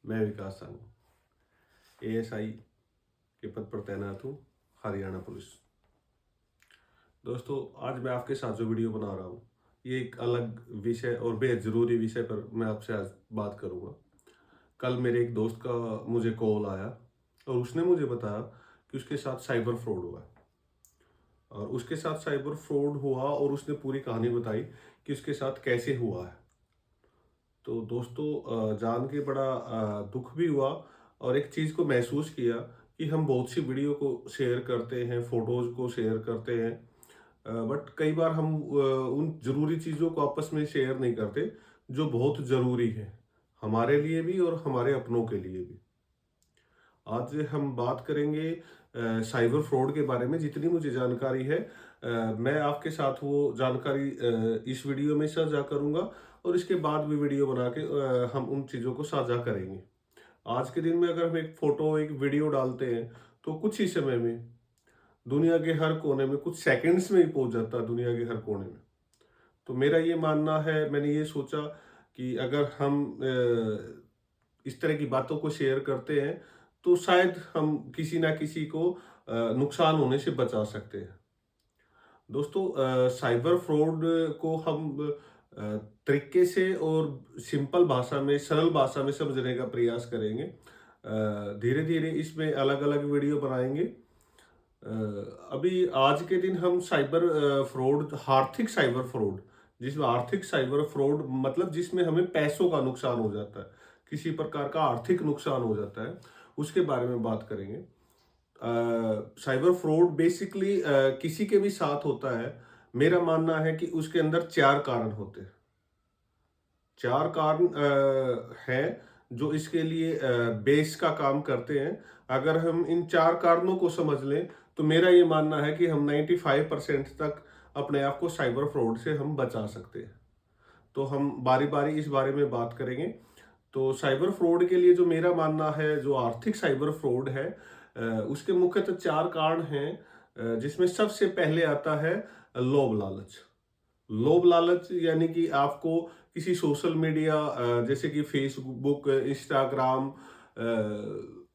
मैं विकास सानू एएसआई के पद पर तैनात हूँ, हरियाणा पुलिस। दोस्तों, आज मैं आपके साथ जो वीडियो बना रहा हूँ, ये एक अलग विषय और बेहद ज़रूरी विषय पर मैं आपसे आज बात करूँगा। कल मेरे एक दोस्त का मुझे कॉल आया और उसने मुझे बताया कि उसके साथ साइबर फ्रॉड हुआ है। और उसके साथ साइबर फ्रॉड हुआ और उसने पूरी कहानी बताई कि उसके साथ कैसे हुआ है। तो दोस्तों, जान के बड़ा दुख भी हुआ और एक चीज़ को महसूस किया कि हम बहुत सी वीडियो को शेयर करते हैं, फोटोज़ को शेयर करते हैं, बट कई बार हम उन ज़रूरी चीज़ों को आपस में शेयर नहीं करते जो बहुत ज़रूरी है, हमारे लिए भी और हमारे अपनों के लिए भी। आज हम बात करेंगे साइबर फ्रॉड के बारे में। जितनी मुझे जानकारी है, मैं आपके साथ वो जानकारी इस वीडियो में साझा करूंगा और इसके बाद भी वीडियो बना के हम उन चीज़ों को साझा करेंगे। आज के दिन में अगर हम एक फोटो एक वीडियो डालते हैं तो कुछ ही समय में दुनिया के हर कोने में, कुछ सेकंड्स में ही पहुंच जाता है दुनिया के हर कोने में। तो मेरा ये मानना है, मैंने ये सोचा कि अगर हम इस तरह की बातों को शेयर करते हैं तो शायद हम किसी ना किसी को नुकसान होने से बचा सकते हैं। दोस्तों, साइबर फ्रॉड को हम तरीके से और सिंपल भाषा में, सरल भाषा में समझने का प्रयास करेंगे। धीरे धीरे इसमें अलग अलग वीडियो बनाएंगे। अभी आज के दिन हम साइबर फ्रॉड, आर्थिक साइबर फ्रॉड, जिसमें आर्थिक साइबर फ्रॉड मतलब जिसमें हमें पैसों का नुकसान हो जाता है, किसी प्रकार का आर्थिक नुकसान हो जाता है, उसके बारे में बात करेंगे। साइबर फ्रॉड बेसिकली किसी के भी साथ होता है। मेरा मानना है कि उसके अंदर चार कारण होते हैं। चार कारण हैं जो इसके लिए बेस का काम करते हैं। अगर हम इन चार कारणों को समझ लें तो मेरा ये मानना है कि हम 95% तक अपने आप को साइबर फ्रॉड से हम बचा सकते हैं। तो हम बारी बारी इस बारे में बात करेंगे। तो साइबर फ्रॉड के लिए जो मेरा मानना है, जो आर्थिक साइबर फ्रॉड है, उसके मुख्यतः चार कारण हैं, जिसमें सबसे पहले आता है लोभ लालच। लोभ लालच यानी कि आपको किसी सोशल मीडिया जैसे कि फेसबुक, इंस्टाग्राम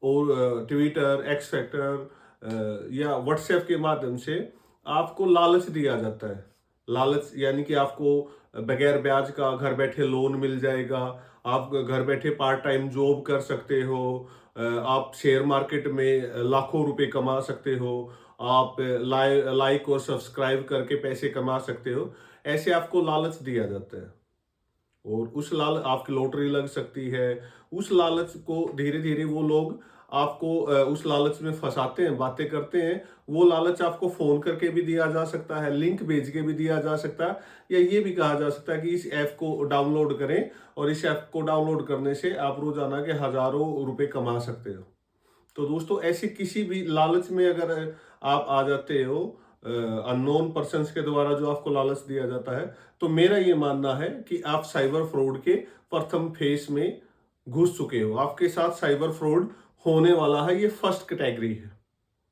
और ट्विटर, एक्स फैक्टर या व्हाट्सएप के माध्यम से आपको लालच दिया जाता है। लालच यानी कि आपको बगैर ब्याज का घर बैठे लोन मिल जाएगा, आप घर बैठे पार्ट टाइम जॉब कर सकते हो, आप शेयर मार्केट में लाखों रुपए कमा सकते हो, आप लाइक और सब्सक्राइब करके पैसे कमा सकते हो। ऐसे आपको लालच दिया जाता है और उस लाल आपकी लॉटरी लग सकती है। उस लालच को धीरे धीरे वो लोग आपको उस लालच में फंसाते हैं, बातें करते हैं। वो लालच आपको फोन करके भी दिया जा सकता है, लिंक भेज के भी दिया जा सकता है, या ये भी कहा जा सकता है कि इस ऐप को डाउनलोड करें और इस ऐप को डाउनलोड करने से आप रोजाना के हजारों रुपए कमा सकते हो। तो दोस्तों, ऐसी किसी भी लालच में अगर आप आ जाते हो, अननोन पर्सन्स के द्वारा जो आपको लालच दिया जाता है, तो मेरा ये मानना है कि आप साइबर फ्रॉड के प्रथम फेज में घुस चुके हो। आपके साथ साइबर फ्रॉड होने वाला है, ये फर्स्ट कैटेगरी है।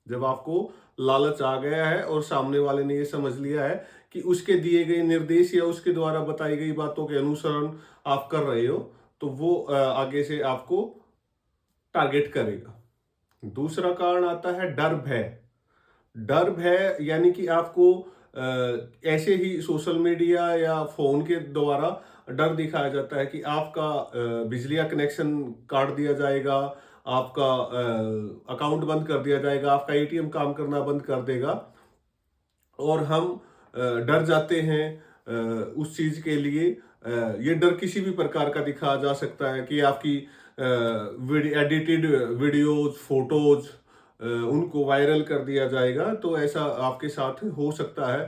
जब आपको लालच आ गया है और सामने वाले ने ये समझ लिया है कि उसके दिए गए निर्देश या उसके द्वारा बताई गई बातों के अनुसरण आप कर रहे हो, तो वो आगे से आपको टारगेट करेगा। दूसरा कारण आता है डर भय। डर भय यानी कि आपको ऐसे ही सोशल मीडिया या फोन के द्वारा डर दिखाया जाता है कि आपका बिजली का कनेक्शन काट दिया जाएगा, आपका अकाउंट बंद कर दिया जाएगा, आपका एटीएम काम करना बंद कर देगा। और हम डर जाते हैं उस चीज के लिए। ये डर किसी भी प्रकार का दिखाया जा सकता है कि आपकी एडिटेड वीडियोज, फोटोज उनको वायरल कर दिया जाएगा, तो ऐसा आपके साथ हो सकता है।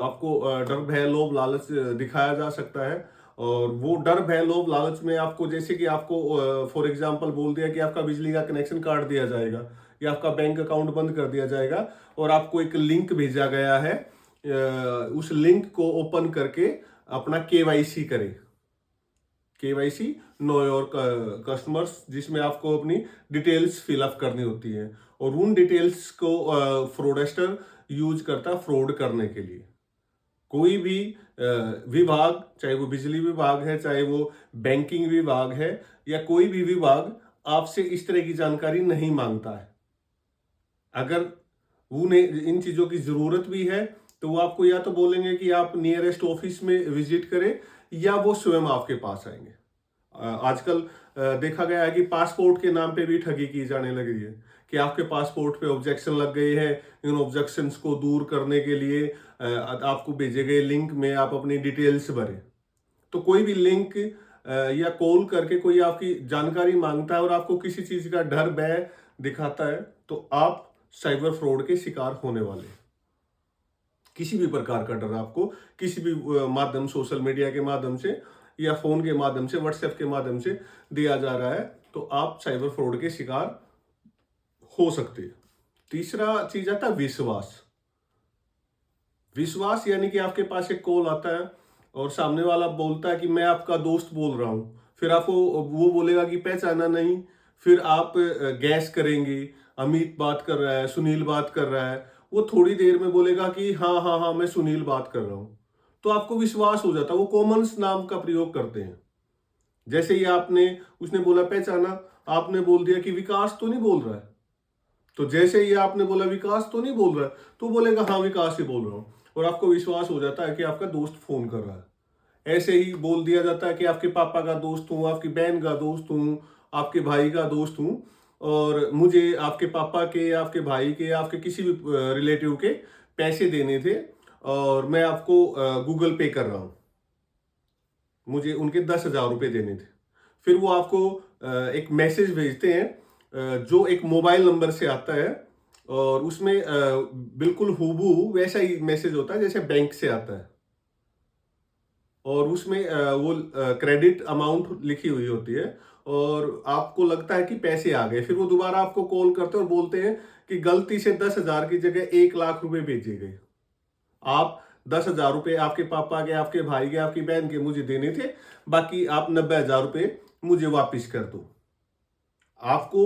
आपको डर भय लोभ लालच दिखाया जा सकता है और वो डर भय लोभ लालच में आपको, जैसे कि आपको फॉर एग्जांपल बोल दिया कि आपका बिजली का कनेक्शन काट दिया जाएगा या आपका बैंक अकाउंट बंद कर दिया जाएगा, और आपको एक लिंक भेजा गया है, उस लिंक को ओपन करके अपना केवाईसी करें। केवाईसी, नो योर कस्टमर्स, जिसमें आपको अपनी डिटेल्स फिलअप करनी होती है और उन डिटेल्स को फ्रॉडस्टर यूज करता है फ्रॉड करने के लिए। कोई भी विभाग, चाहे वो बिजली विभाग है, चाहे वो बैंकिंग विभाग है, या कोई भी विभाग आपसे इस तरह की जानकारी नहीं मांगता है। अगर उन्हें इन चीज़ों की ज़रूरत भी है, तो वो आपको या तो बोलेंगे कि आप नियरेस्ट ऑफिस में विजिट करें, या वो स्वयं आपके पास आएँगे। आजकल देखा गया है कि पासपोर्ट के नाम पे भी ठगी की जाने लगी है, कि आपके पासपोर्ट पे ऑब्जेक्शन लग गए हैं, इन ऑब्जेक्शंस को दूर करने के लिए आपको भेजे गए लिंक में आप अपनी डिटेल्स भरें। तो कोई भी लिंक या कॉल करके कोई आपकी जानकारी मांगता है और आपको किसी चीज़ का डर, भय दिखाता है, तो आप साइबर फ्रॉड के शिकार होने वाले हैं। किसी भी प्रकार का डर आपको किसी भी माध्यम, सोशल मीडिया के माध्यम से या फोन के माध्यम से, व्हाट्सएप के माध्यम से दिया जा रहा है, तो आप साइबर फ्रॉड के शिकार हो सकते हैं। तीसरा चीज आता है विश्वास। विश्वास यानी कि आपके पास एक कॉल आता है और सामने वाला बोलता है कि मैं आपका दोस्त बोल रहा हूं, फिर आपको वो बोलेगा कि पहचाना नहीं, फिर आप गैस करेंगे, अमित बात कर रहा है, सुनील बात कर रहा है, वो थोड़ी देर में बोलेगा कि हाँ हाँ हाँ मैं सुनील बात कर रहा हूं, तो आपको विश्वास हो जाता है। वो कॉमन्स नाम का प्रयोग करते हैं। जैसे ही उसने बोला पहचाना, आपने बोल दिया कि विकास तो नहीं बोल रहा है, तो जैसे ही आपने बोला विकास तो नहीं बोल रहा है, तो बोलेगा हाँ विकास ही बोल रहा हूँ, और आपको विश्वास हो जाता है कि आपका दोस्त फोन कर रहा है। ऐसे ही बोल दिया जाता है कि आपके पापा का दोस्त हूँ, आपकी बहन का दोस्त हूँ, आपके भाई का दोस्त हूँ, और मुझे आपके पापा के, आपके भाई के, आपके किसी भी रिलेटिव के पैसे देने थे, और मैं आपको गूगल पे कर रहा हूँ, मुझे उनके 10,000 रुपये देने थे। फिर वो आपको एक मैसेज भेजते हैं, जो एक मोबाइल नंबर से आता है, और उसमें बिल्कुल हूबहू वैसा ही मैसेज होता है जैसे बैंक से आता है, और उसमें वो क्रेडिट अमाउंट लिखी हुई होती है, और आपको लगता है कि पैसे आ गए। फिर वो दोबारा आपको कॉल करते हैं और बोलते हैं कि गलती से 10,000 की जगह 1,00,000 रुपए भेजे गए। आप 10,000 रुपये आपके पापा के, आपके भाई के, आपकी बहन के मुझे देने थे, बाकी आप 90,000 रुपये मुझे वापिस कर दो। आपको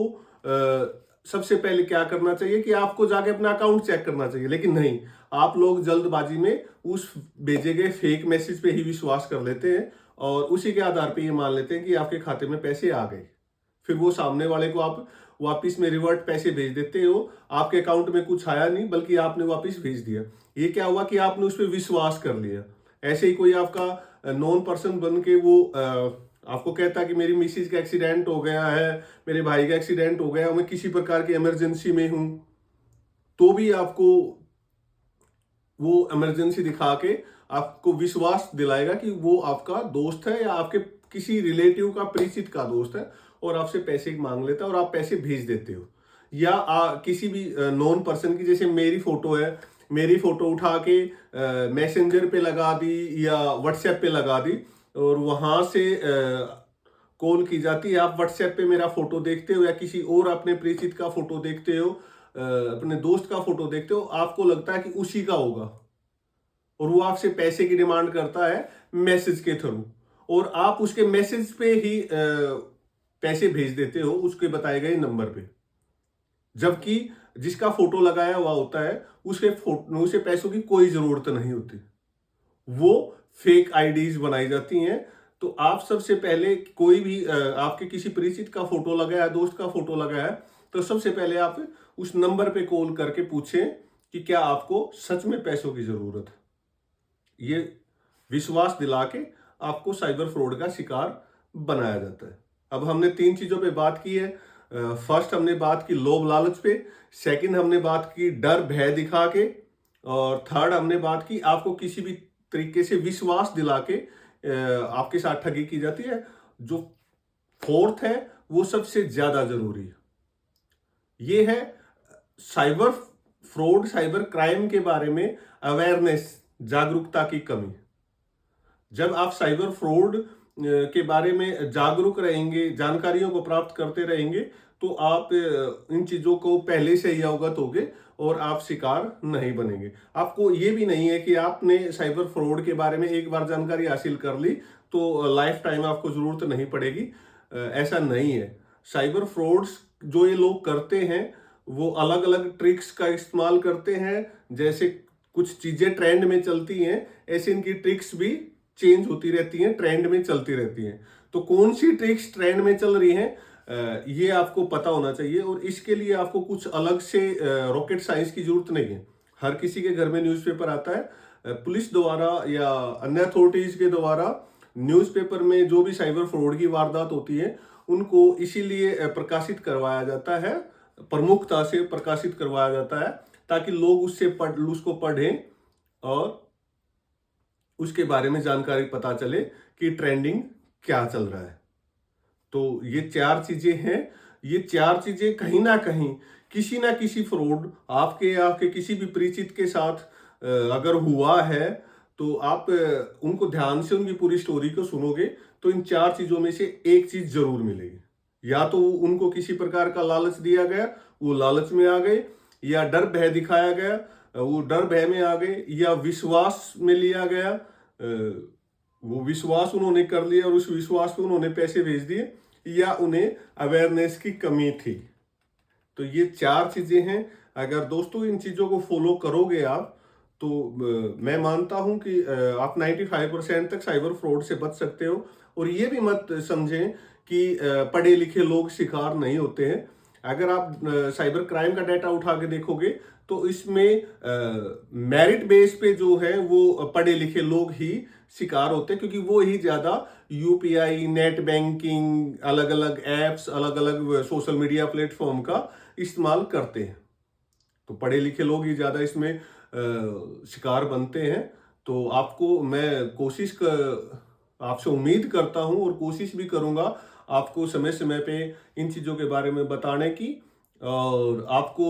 सबसे पहले क्या करना चाहिए कि आपको जाके अपना अकाउंट चेक करना चाहिए, लेकिन नहीं, आप लोग जल्दबाजी में उस भेजे गए फेक मैसेज पे ही विश्वास कर लेते हैं, और उसी के आधार पे ये मान लेते हैं कि आपके खाते में पैसे आ गए। फिर वो सामने वाले को आप वापिस में रिवर्ट पैसे भेज देते हो, आपके अकाउंट में कुछ आया नहीं, बल्कि आपने वापिस भेज दिया। ये क्या हुआ कि आपने उस पर विश्वास कर लिया। ऐसे ही कोई आपका नॉन पर्सन बन के वो आपको कहता है कि मेरी मिसिज का एक्सीडेंट हो गया है, मेरे भाई का एक्सीडेंट हो गया, मैं किसी प्रकार की इमरजेंसी में हूं, तो भी आपको वो इमरजेंसी दिखा के आपको विश्वास दिलाएगा कि वो आपका दोस्त है, या आपके किसी रिलेटिव का, परिचित का दोस्त है, और आपसे पैसे मांग लेता है और आप पैसे भेज देते हो। या किसी भी नॉन पर्सन की, जैसे मेरी फोटो है, मेरी फोटो उठा के मैसेंजर पे लगा दी या व्हाट्सएप पे लगा दी, और वहां से कॉल की जाती है। आप व्हाट्सएप पे मेरा फोटो देखते हो, या किसी और अपने परिचित का फोटो देखते हो, अपने दोस्त का फोटो देखते हो, आपको लगता है कि उसी का होगा, और वो आपसे पैसे की डिमांड करता है मैसेज के थ्रू, और आप उसके मैसेज पे ही पैसे भेज देते हो उसके बताए गए नंबर पे, जबकि जिसका फोटो लगाया हुआ होता है उसे पैसों की कोई जरूरत नहीं होती। वो फेक आईडीज बनाई जाती हैं। तो आप सबसे पहले, कोई भी आपके किसी परिचित का फोटो लगाया है, दोस्त का फोटो लगाया है, तो सबसे पहले आप उस नंबर पे कॉल करके पूछें कि क्या आपको सच में पैसों की जरूरत है। ये विश्वास दिला के आपको साइबर फ्रॉड का शिकार बनाया जाता है। अब हमने 3 चीजों पे बात की है। फर्स्ट हमने बात की लोभ लालच पे, सेकंड हमने बात की डर भय दिखा के, और थर्ड हमने बात की आपको किसी भी तरीके से विश्वास दिला के आपके साथ ठगी की जाती है। जो फोर्थ है वो सबसे ज्यादा जरूरी है, ये है साइबर फ्रॉड, साइबर क्राइम के बारे में अवेयरनेस, जागरूकता की कमी। जब आप साइबर फ्रॉड के बारे में जागरूक रहेंगे, जानकारियों को प्राप्त करते रहेंगे, तो आप इन चीजों को पहले से ही अवगत होंगे और आप शिकार नहीं बनेंगे। आपको ये भी नहीं है कि आपने साइबर फ्रॉड के बारे में एक बार जानकारी हासिल कर ली तो लाइफ टाइम आपको जरूरत नहीं पड़ेगी। ऐसा नहीं है। साइबर फ्रॉड्स जो ये लोग करते हैं वो अलग अलग ट्रिक्स का इस्तेमाल करते हैं। जैसे कुछ चीजें ट्रेंड में चलती हैं, ऐसे इनकी ट्रिक्स भी चेंज होती रहती हैं, ट्रेंड में चलती रहती हैं। तो कौन सी ट्रिक्स ट्रेंड में चल रही हैं, ये आपको पता होना चाहिए। और इसके लिए आपको कुछ अलग से रॉकेट साइंस की जरूरत नहीं है। हर किसी के घर में न्यूज़पेपर आता है। पुलिस द्वारा या अन्य अथॉरिटीज के द्वारा न्यूज़पेपर में जो भी साइबर फ्रॉड की वारदात होती है उनको इसीलिए प्रकाशित करवाया जाता है, प्रमुखता से प्रकाशित करवाया जाता है, ताकि लोग उसको पढ़ें और उसके बारे में जानकारी पता चले कि ट्रेंडिंग क्या चल रहा है। तो ये चार चीजें हैं। ये चार चीजें कहीं ना किसी फ्रॉड आपके किसी भी परिचित के साथ अगर हुआ है तो आप उनको ध्यान से उनकी पूरी स्टोरी को सुनोगे तो इन चार चीजों में से एक चीज जरूर मिलेगी। या तो उनको किसी प्रकार का लालच दिया गया, वो लालच में आ गए, या डर भय दिखाया गया, वो डर भय में आ गए, या विश्वास में लिया गया, वो विश्वास उन्होंने कर लिया और उस विश्वास पे उन्होंने पैसे भेज दिए, या उन्हें अवेयरनेस की कमी थी। तो ये चार चीजें हैं। अगर दोस्तों इन चीजों को फॉलो करोगे आप तो मैं मानता हूं कि आप 95% तक साइबर फ्रॉड से बच सकते हो। और ये भी मत समझें कि पढ़े लिखे लोग शिकार नहीं होते हैं। अगर आप साइबर क्राइम का डाटा उठा के देखोगे तो इसमें मेरिट बेस पे जो है वो पढ़े लिखे लोग ही शिकार होते हैं, क्योंकि वो ही ज्यादा यूपीआई, नेट बैंकिंग, अलग अलग एप्स, अलग अलग सोशल मीडिया प्लेटफॉर्म का इस्तेमाल करते हैं। तो पढ़े लिखे लोग ही ज्यादा इसमें शिकार बनते हैं। तो आपको मैं आपसे उम्मीद करता हूं और कोशिश भी करूंगा आपको समय समय पे इन चीजों के बारे में बताने की, और आपको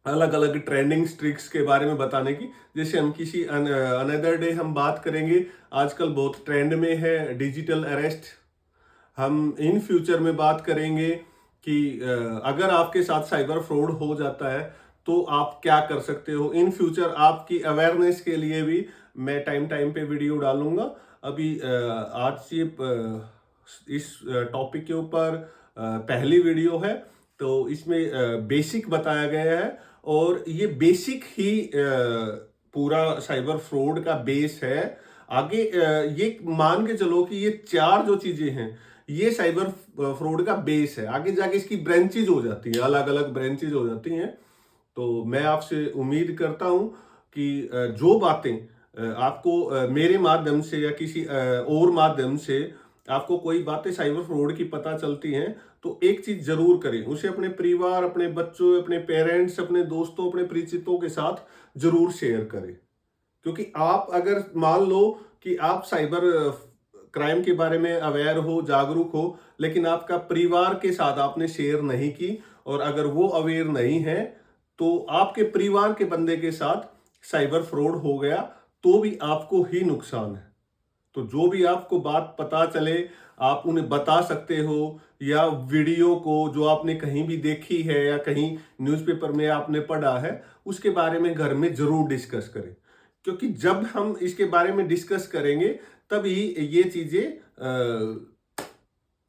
अलग अलग ट्रेंडिंग ट्रिक्स के बारे में बताने की। जैसे हम किसी अनदर डे हम बात करेंगे, आजकल बहुत ट्रेंड में है डिजिटल अरेस्ट। हम इन फ्यूचर में बात करेंगे कि अगर आपके साथ साइबर फ्रॉड हो जाता है तो आप क्या कर सकते हो। इन फ्यूचर आपकी अवेयरनेस के लिए भी मैं टाइम टाइम पे वीडियो डालूंगा। अभी आज ये इस टॉपिक के ऊपर पहली वीडियो है, तो इसमें बेसिक बताया गया है। और ये बेसिक ही पूरा साइबर फ्रॉड का बेस है। आगे ये मान के चलो कि ये चार जो चीजें हैं ये साइबर फ्रॉड का बेस है। आगे जाके इसकी ब्रांचेज हो जाती है, अलग अलग ब्रांचेज हो जाती हैं। तो मैं आपसे उम्मीद करता हूं कि जो बातें आपको मेरे माध्यम से या किसी और माध्यम से आपको कोई बातें साइबर फ्रॉड की पता चलती हैं तो एक चीज जरूर करें, उसे अपने परिवार, अपने बच्चों, अपने पेरेंट्स, अपने दोस्तों, अपने परिचितों के साथ जरूर शेयर करें। क्योंकि आप अगर मान लो कि आप साइबर क्राइम के बारे में अवेयर हो, जागरूक हो, लेकिन आपका परिवार के साथ आपने शेयर नहीं की, और अगर वो अवेयर नहीं है तो आपके परिवार के बंदे के साथ साइबर फ्रॉड हो गया तो भी आपको ही नुकसान है। तो जो भी आपको बात पता चले आप उन्हें बता सकते हो, या वीडियो को जो आपने कहीं भी देखी है या कहीं न्यूज़पेपर में आपने पढ़ा है उसके बारे में घर में जरूर डिस्कस करें। क्योंकि जब हम इसके बारे में डिस्कस करेंगे तभी ये चीजें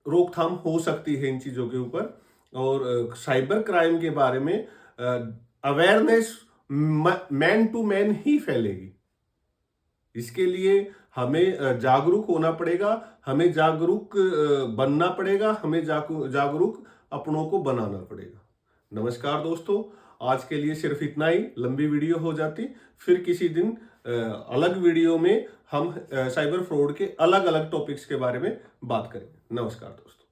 रोकथाम हो सकती है इन चीजों के ऊपर। और साइबर क्राइम के बारे में अवेयरनेस मैन टू मैन ही फैलेगी। इसके लिए हमें जागरूक होना पड़ेगा, हमें जागरूक बनना पड़ेगा, हमें जागरूक अपनों को बनाना पड़ेगा। नमस्कार दोस्तों, आज के लिए सिर्फ इतना ही। लंबी वीडियो हो जाती, फिर किसी दिन अलग वीडियो में हम साइबर फ्रॉड के अलग अलग टॉपिक्स के बारे में बात करेंगे। नमस्कार दोस्तों।